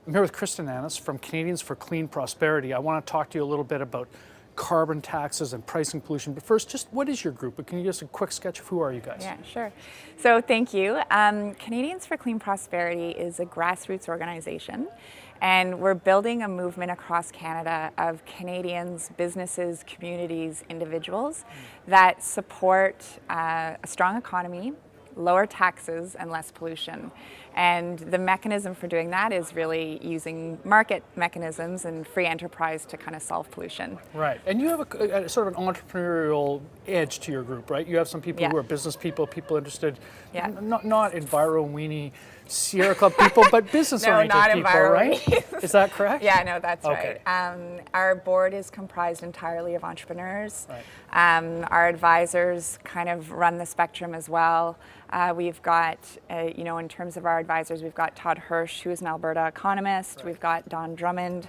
I'm here with Kristyn Annis from Canadians for Clean Prosperity. I want to talk to you a little bit about carbon taxes and pricing pollution. But first, just what is your group? Can you give us a quick sketch of who are you guys? Yeah, sure. So thank you. Canadians for Clean Prosperity is a grassroots organization, and we're building a movement across Canada of Canadians, businesses, communities, individuals that support a strong economy, lower taxes, and less pollution. And the mechanism for doing that is really using market mechanisms and free enterprise to kind of solve pollution. Right. And you have a sort of an entrepreneurial edge to your group, right? You have some people who are business people interested, not enviro-weenie Sierra Club people, but business-oriented people, right? Is that correct? Yeah, no, that's okay. Right. Our board is comprised entirely of entrepreneurs. Right. Our advisors kind of run the spectrum as well. We've got, in terms of our advisors, we've got Todd Hirsch, who is an Alberta economist. Right. We've got Don Drummond,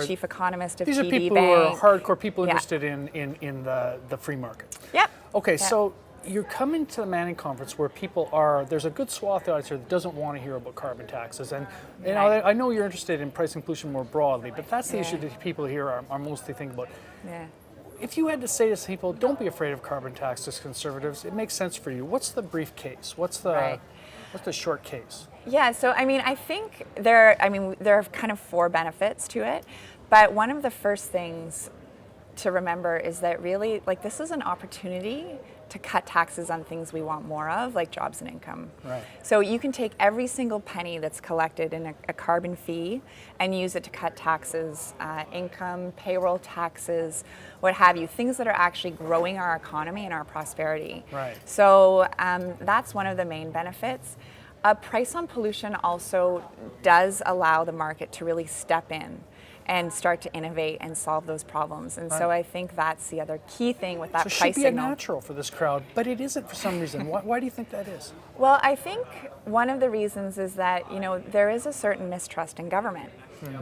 chief economist of TD Bank. These are people who are hardcore people interested in the free market. Yep. Okay, so you're coming to the Manning Conference where people are, there's a good swath out there that doesn't want to hear about carbon taxes. And you know, I know you're interested in pricing pollution more broadly, but that's the issue that people here are mostly thinking about. Yeah. If you had to say to people, don't be afraid of carbon taxes, conservatives, it makes sense for you. What's the brief case? What's the short case? Yeah, so I think there are kind of four benefits to it, but one of the first things to remember is that really, this is an opportunity to cut taxes on things we want more of, like jobs and income. Right. So you can take every single penny that's collected in a carbon fee and use it to cut taxes, income, payroll taxes, what have you, things that are actually growing our economy and our prosperity. Right. So that's one of the main benefits. A price on pollution also does allow the market to really step in and start to innovate and solve those problems. And so I think that's the other key thing with that price signal. So it should be a natural for this crowd, but it isn't for some reason. Why do you think that is? Well, I think one of the reasons is that, there is a certain mistrust in government,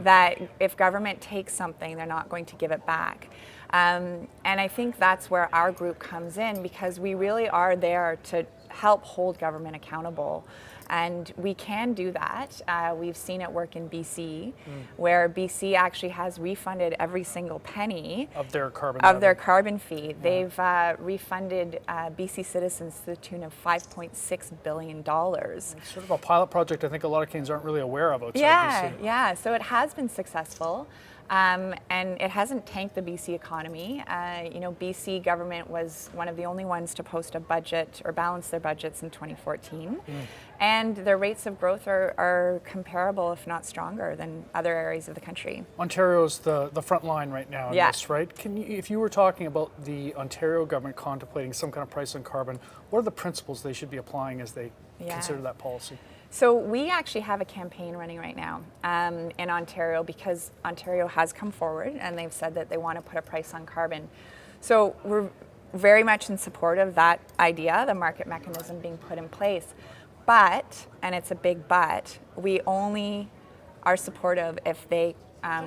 that if government takes something, they're not going to give it back. And I think that's where our group comes in, because we really are there to help hold government accountable. And we can do that. We've seen it work in BC, where BC actually has refunded every single penny of their carbon fee. They've refunded BC citizens to the tune of $5.6 billion. It's sort of a pilot project I think a lot of Canadians aren't really aware of outside BC. Yeah, so it has been successful. And it hasn't tanked the BC economy. BC government was one of the only ones to post a budget or balance their budgets in 2014. And their rates of growth are comparable, if not stronger, than other areas of the country. Ontario's the front line right now in this, right? If you were talking about the Ontario government contemplating some kind of price on carbon, what are the principles they should be applying as they consider that policy? So we actually have a campaign running right now in Ontario, because Ontario has come forward and they've said that they want to put a price on carbon. So we're very much in support of that idea, the market mechanism being put in place. But, and it's a big but, we only are supportive if they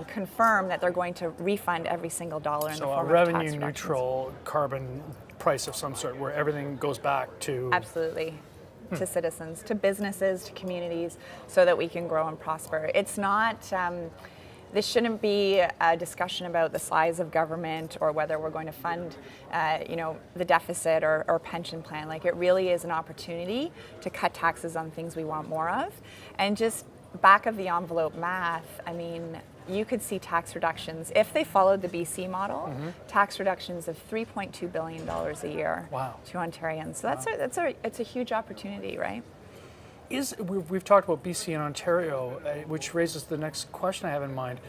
confirm that they're going to refund every single dollar in the form of tax reductions. So a revenue neutral carbon price of some sort where everything goes back to... Absolutely. To citizens, to businesses, to communities, so that we can grow and prosper. It's not, this shouldn't be a discussion about the size of government or whether we're going to fund, the deficit or pension plan. It really is an opportunity to cut taxes on things we want more of. And just back of the envelope math, you could see tax reductions, if they followed the BC model, tax reductions of $3.2 billion a year to Ontarians. So it's a huge opportunity, right? We've talked about BC and Ontario, which raises the next question I have in mind.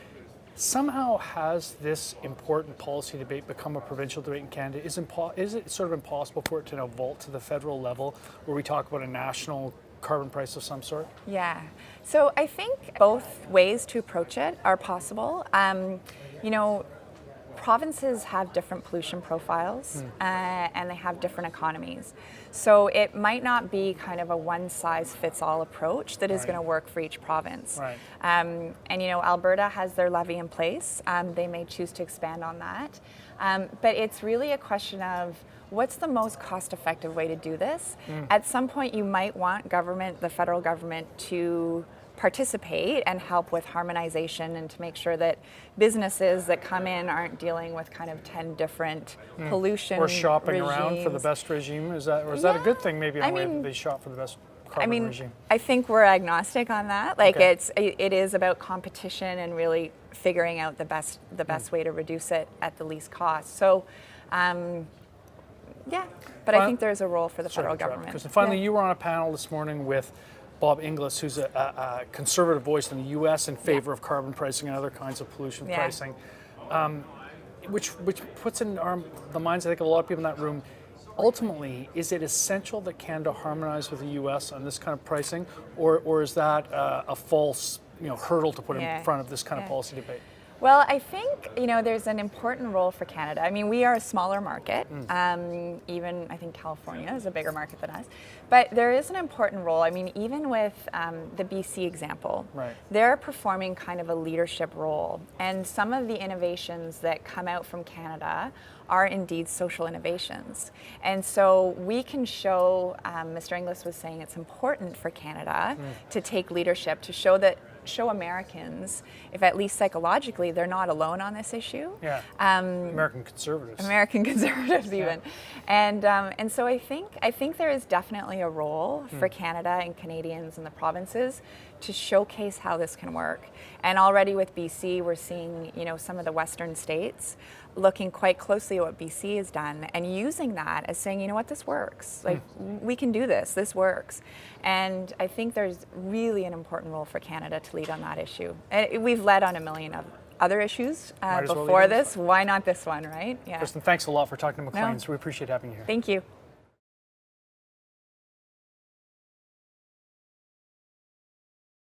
Somehow has this important policy debate become a provincial debate in Canada? Is it sort of impossible for it to now vault to the federal level where we talk about a national carbon price of some sort? Yeah. So I think both ways to approach it are possible. Provinces have different pollution profiles and they have different economies. So it might not be kind of a one-size-fits-all approach that is going to work for each province. Right. Alberta has their levy in place. They may choose to expand on that. But it's really a question of what's the most cost-effective way to do this? At some point, you might want the federal government to participate and help with harmonization and to make sure that businesses that come in aren't dealing with kind of 10 different pollution Or shopping around for the regimes. best regime. Is that a good thing? Maybe in a I way that mean, they shop for the best carbon regime. I think we're agnostic on that. Like Okay. it is about competition and really figuring out the best way to reduce it at the least cost. So, yeah, but I think there's a role for the federal government. Kristyn, finally, Yeah. you were on a panel this morning with Bob Inglis, who's a conservative voice in the U.S. in favor of carbon pricing and other kinds of pollution pricing, which puts in the minds, I think, of a lot of people in that room. Ultimately, is it essential that Canada harmonize with the U.S. on this kind of pricing, or is that a false hurdle to put in front of this kind of policy debate? Well, I think, there's an important role for Canada. I mean, we are a smaller market. Even, I think California is a bigger market than us. But there is an important role. I mean, even with the BC example, they're performing kind of a leadership role. And some of the innovations that come out from Canada are indeed social innovations. And so we can show, Mr. Inglis was saying it's important for Canada to take leadership, to show Americans, if at least psychologically, they're not alone on this issue. Yeah. American conservatives. American conservatives, even, and so I think there is definitely a role for Canada and Canadians and the provinces to showcase how this can work. And already with BC, we're seeing some of the Western states looking quite closely at what BC has done and using that as saying, you know what, this works. Like we can do this. This works. And I think there's really an important role for Canada to lead on that issue. And we've led on a million of other issues before this. Why not this one, right? Yeah. Kristyn, thanks a lot for talking to Maclean's. We appreciate having you here. Thank you.